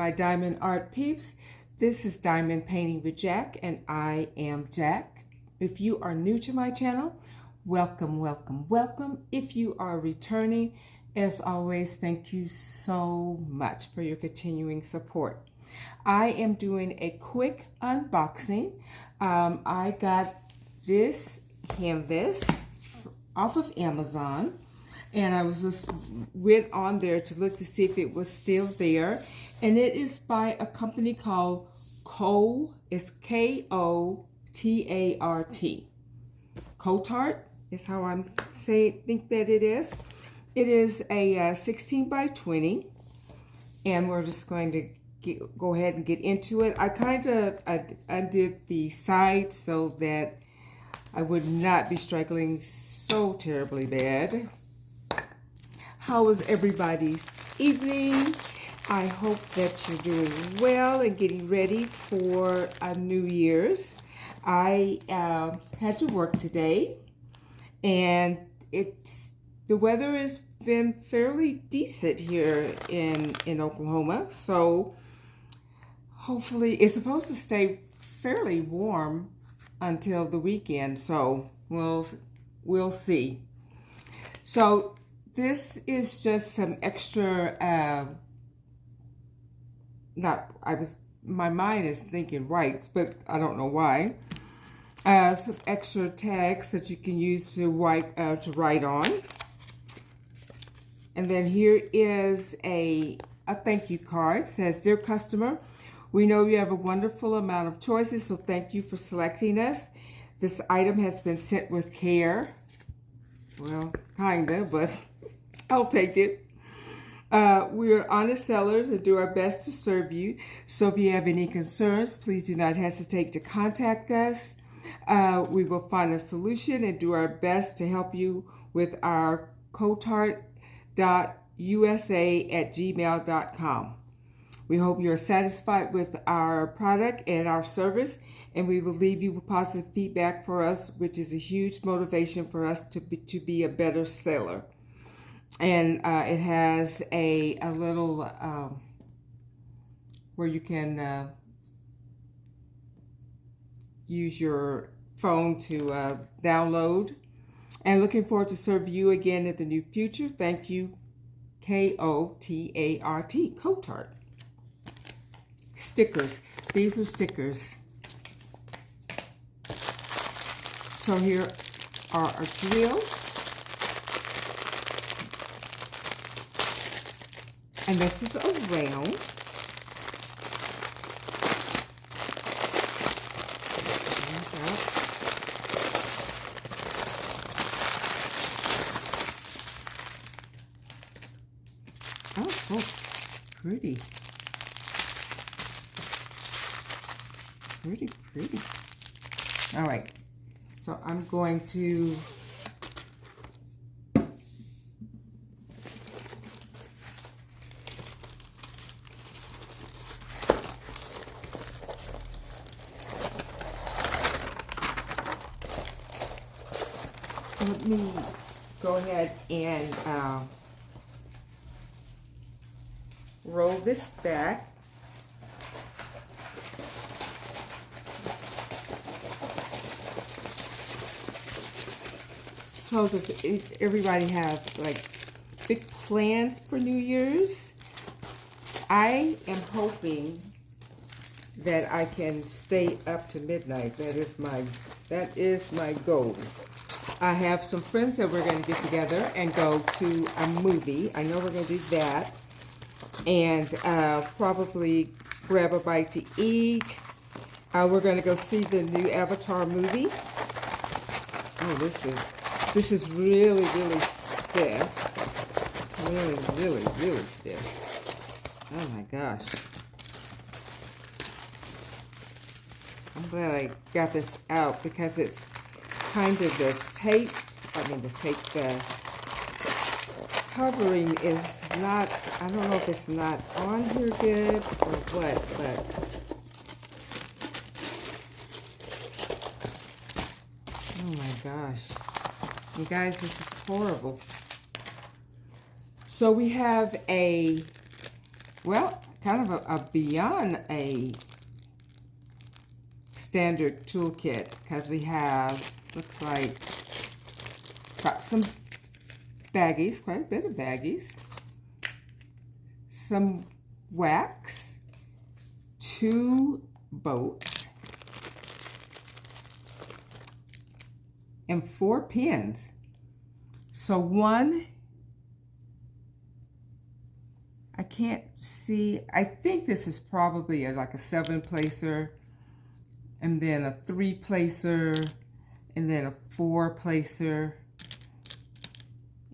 my Diamond Art Peeps. This is Diamond Painting with Jack, and I am Jack. If you are new to my channel, welcome, welcome, welcome. If you are returning, as always, thank you so much for your continuing support. I am doing a quick unboxing. I got this canvas off of Amazon, and I was just went on there to look to see if it was still there. And it is by a company called it's K-O-T-A-R-T. Cotart is how I'm think that it is. It is a 16 by 20, and we're just going to go ahead and get into it. I kind of undid the side so that I would not be struggling so terribly bad. How was everybody's evening? I hope that you're doing well and getting ready for New Year's. I had to work today, and the weather has been fairly decent here in Oklahoma, so hopefully it's supposed to stay fairly warm until the weekend, so we'll see. So this is just some extra my mind is thinking rights, but I don't know why. Some extra tags that you can use to write on. And then here is a thank you card. It says, "Dear customer, we know you have a wonderful amount of choices, so thank you for selecting us. This item has been sent with care." Well, kinda, but I'll take it. We are honest sellers and do our best to serve you. So if you have any concerns, please do not hesitate to contact us. We will find a solution and do our best to help you with our cotart.usa@gmail.com. We hope you are satisfied with our product and our service, and we will leave you with positive feedback for us, which is a huge motivation for us to be a better seller. And it has a little where you can use your phone to download. And looking forward to serve you again in the near future. Thank you, K-O-T-A-R-T, Cotart. Stickers. These are stickers. So here are our drills. And this is a round. Oh, so pretty. Pretty, pretty. All right. So I'm going to let me go ahead and roll this back. So does everybody have like big plans for New Year's? I am hoping that I can stay up to midnight. That is my goal. I have some friends that we're going to get together and go to a movie. I know we're going to do that. And probably grab a bite to eat. We're going to go see the new Avatar movie. Oh, this is really, really stiff. Really, really, really stiff. Oh my gosh. I'm glad I got this out because it's kind of the covering is not, I don't know if it's not on here good or what, but oh my gosh. You guys, this is horrible. So we have kind of a beyond a standard toolkit, because we have, looks like, got some baggies, quite a bit of baggies, some wax, 2 boats, and 4 pins. So one, I can't see, I think this is probably like a 7-placer, and then a 3-placer, and then a 4-placer,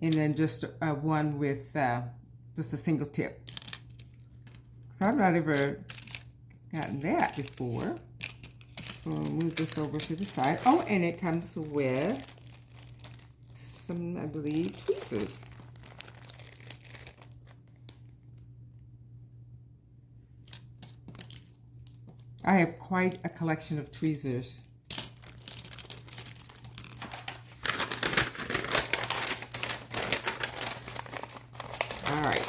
and then just one with just a single tip. So I've not ever gotten that before. So I'll move this over to the side. Oh, and it comes with some, I believe, tweezers. I have quite a collection of tweezers. All right.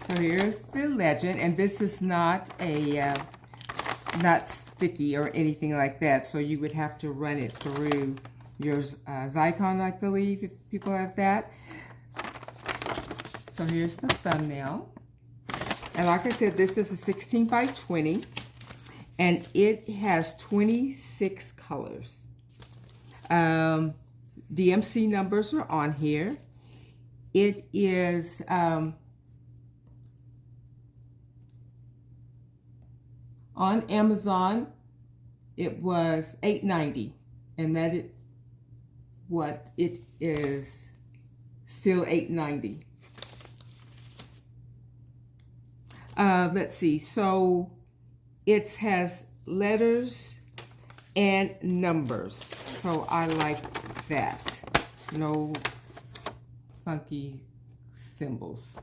So here's the legend, and this is not a not sticky or anything like that. So you would have to run it through your Zycon, I believe, if people have that. So here's the thumbnail. And like I said, this is a 16 by 20, and it has 26 colors. DMC numbers are on here. It is on Amazon. It was $8.90, and that is what it is, still $8.90. Let's see, so it has letters and numbers, so I like that. No funky symbols.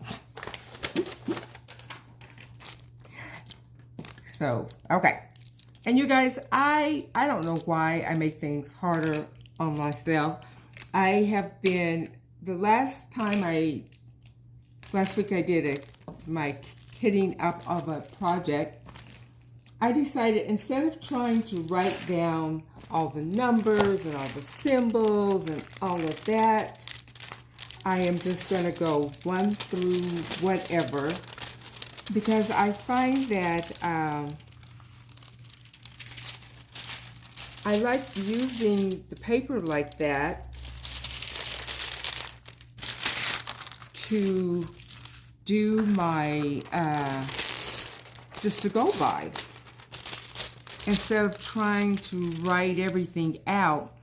So, okay. And you guys, I don't know why I make things harder on myself. I have been, last week I did my hitting up of a project. I decided, instead of trying to write down all the numbers and all the symbols and all of that, I am just going to go one through whatever, because I find that I like using the paper like that to do my, just to go by, instead of trying to write everything out.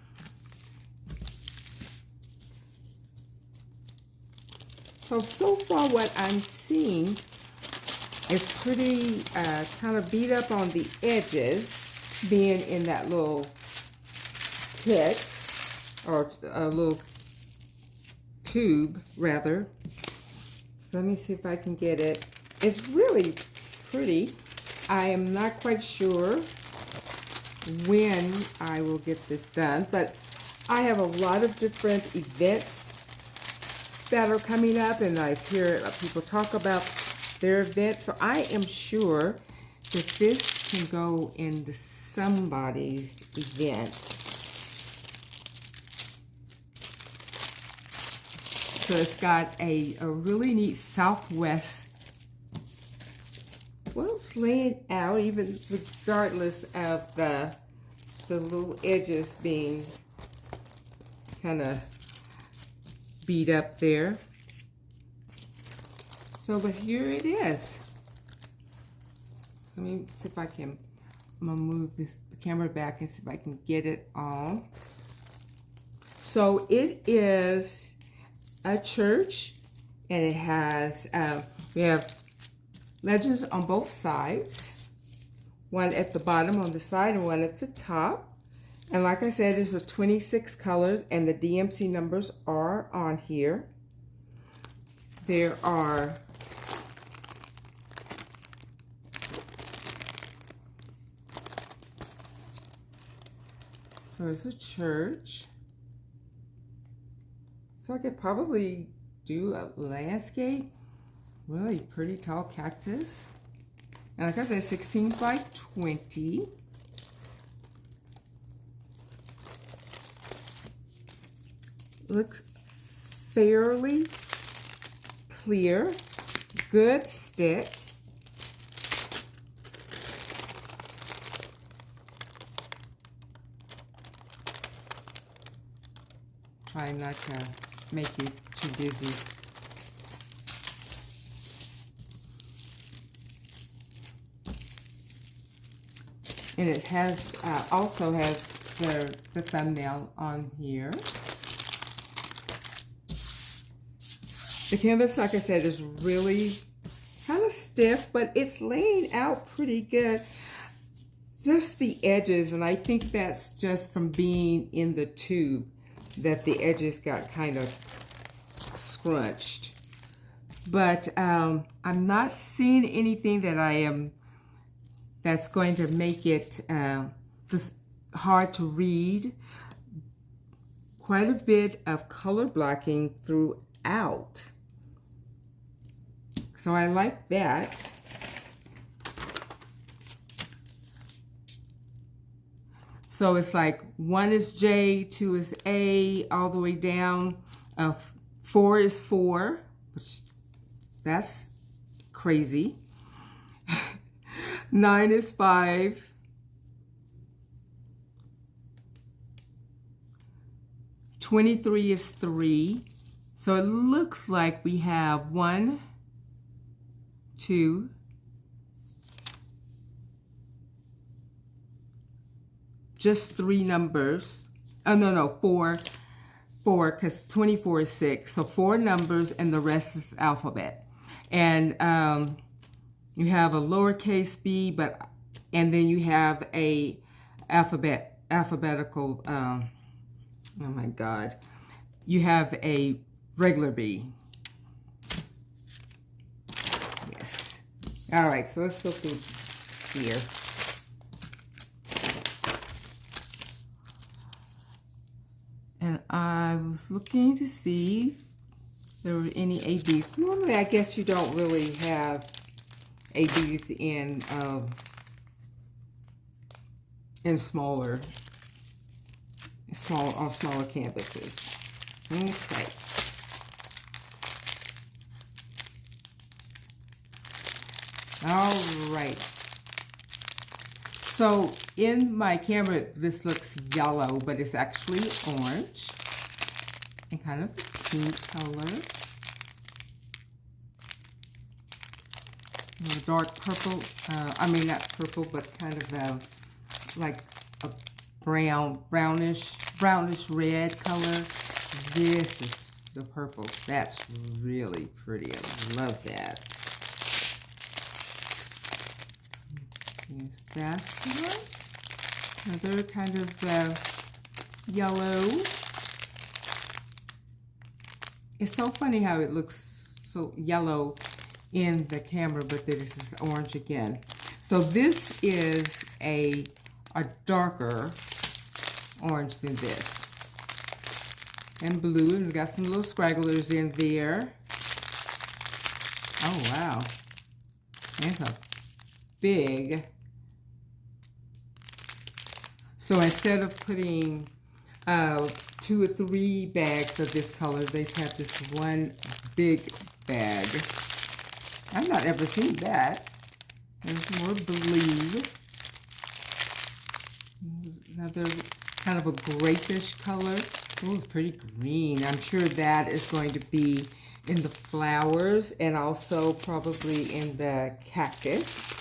So far what I'm seeing is pretty kind of beat up on the edges, being in that little kit, or a little tube rather. So let me see if I can get it. It's really pretty. I am not quite sure when I will get this done, but I have a lot of different events that are coming up, and I hear people talk about their events, so I am sure that this can go into somebody's event. So it's got a really neat Southwest. Well, it's laying out, even regardless of the little edges being kind of beat up there. So, but here it is. Let me see if I can, I'm gonna move the camera back and see if I can get it on. So it is a church, and it has, we have legends on both sides, one at the bottom on the side and one at the top. And like I said, there's 26 colors, and the DMC numbers are on here. There are so it's a church. So I could probably do a landscape. Really pretty tall cactus. And like I said, 16 by 20. Looks fairly clear. Good stick. Try not to make you too dizzy. And it has also has the thumbnail on here. The canvas, like I said, is really kind of stiff, but it's laying out pretty good. Just the edges, and I think that's just from being in the tube that the edges got kind of scrunched. But I'm not seeing anything that that's going to make it this hard to read. Quite a bit of color blocking throughout. So I like that. So it's like 1 is J, 2 is A, all the way down. 4 is 4, which that's crazy. 9 is 5. 23 is 3. So it looks like we have 1, 2, just 3 numbers. Oh, no, 4, because 24 is 6. So 4 numbers and the rest is the alphabet. And you have a lowercase b, and then you have a alphabetical, oh my God. You have a regular b. Yes. All right, so let's go through here. And I was looking to see if there were any ABs. Normally, I guess you don't really have ABs in smaller canvases. Okay. All right. So in my camera, this looks yellow, but it's actually orange and kind of a pink color. And a dark purple, I mean not purple, but kind of like a brownish red color. This is the purple. That's really pretty. I love that. Here's this one. Another kind of yellow. It's so funny how it looks so yellow in the camera, but this is orange again. So this is a darker orange than this. And blue, and we've got some little scragglers in there. Oh, wow. There's a big. So instead of putting 2 or 3 bags of this color, they have this one big bag. I've not ever seen that. There's more blue. Another kind of a grayish color. Ooh, pretty green. I'm sure that is going to be in the flowers and also probably in the cactus.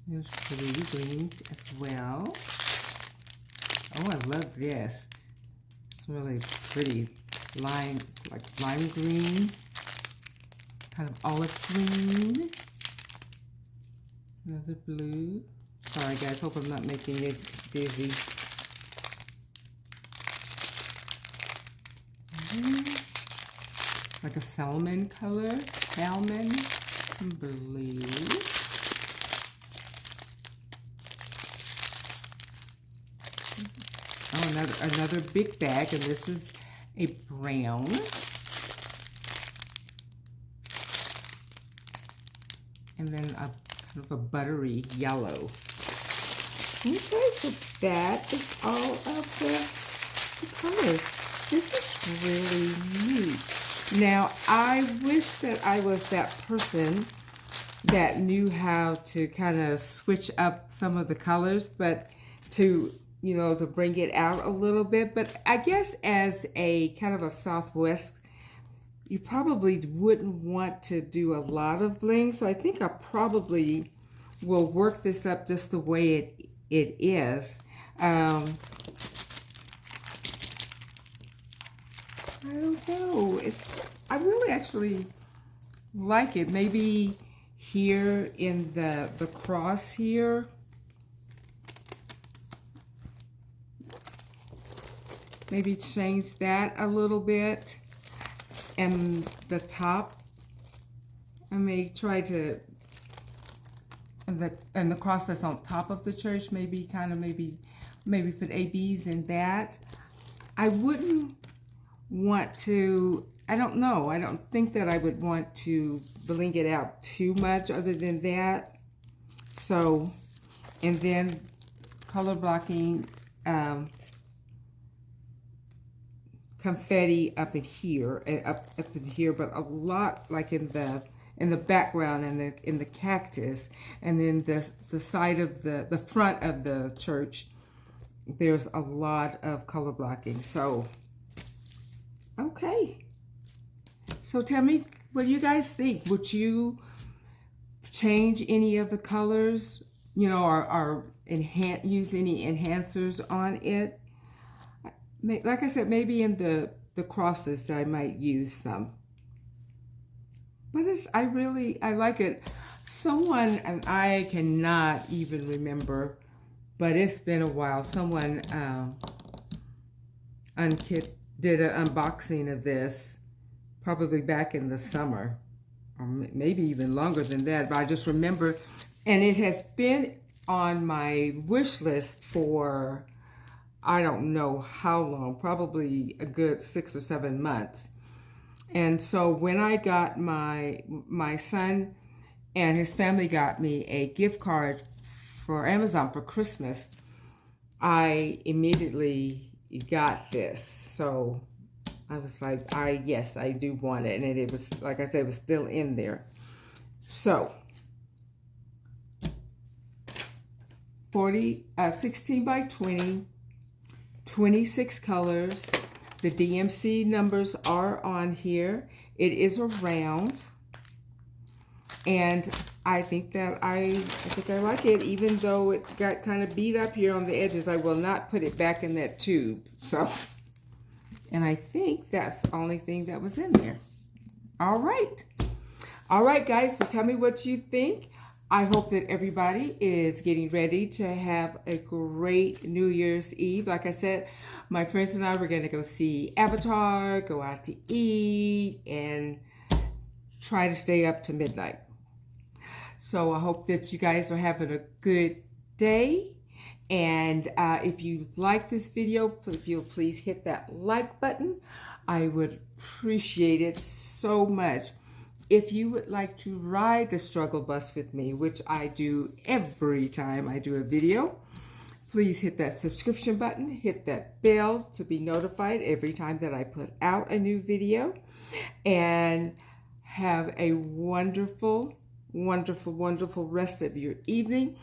There's pretty green as well. Oh, I love this. It's really pretty. Lime, like lime green. Kind of olive green. Another blue. Sorry guys, hope I'm not making it dizzy. Like a salmon color. Salmon blue. Oh, another big bag, and this is a brown. And then a kind of a buttery yellow. Okay, so that is all of the colors. This is really neat. Now, I wish that I was that person that knew how to kind of switch up some of the colors, but to, you know, to bring it out a little bit. But I guess as a kind of a Southwest, you probably wouldn't want to do a lot of bling. So I think I probably will work this up just the way it is. I don't know. I really actually like it. Maybe here in the cross here. Maybe change that a little bit. And the top, I may try to, and the cross that's on top of the church, maybe kind of maybe put ABs in that. I wouldn't want to, I don't know, I don't think that I would want to bling it out too much other than that. So, and then color blocking, confetti up in here and up in here, but a lot like in the background and in the cactus, and then the side of the front of the church, there's a lot of color blocking. So okay, so tell me what you guys think. Would you change any of the colors, you know, or use any enhancers on it? Like I said, maybe in the crosses I might use some. But I like it. Someone, and I cannot even remember, but it's been a while. Someone did an unboxing of this, probably back in the summer, or maybe even longer than that. But I just remember, and it has been on my wish list for, I don't know how long, probably a good 6 or 7 months. And so when I got my son and his family got me a gift card for Amazon for Christmas, I immediately got this. So I was like, yes, I do want it. And it was, like I said, it was still in there. So 16 by 20, 26 colors. The DMC numbers are on here. It is a round, and I think that I like it, even though it got kind of beat up here on the edges. I will not put it back in that tube. So, and I think that's the only thing that was in there. All right, guys. So tell me what you think. I hope that everybody is getting ready to have a great New Year's Eve. Like I said, my friends and I were going to go see Avatar, go out to eat, and try to stay up to midnight. So I hope that you guys are having a good day. And if you like this video, if you'll please hit that like button. I would appreciate it so much. If you would like to ride the struggle bus with me, which I do every time I do a video, please hit that subscription button, hit that bell to be notified every time that I put out a new video, and have a wonderful, wonderful, wonderful rest of your evening.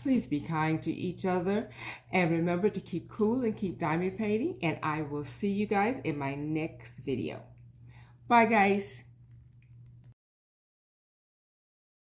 Please be kind to each other, and remember to keep cool and keep diamond painting, and I will see you guys in my next video. Bye, guys.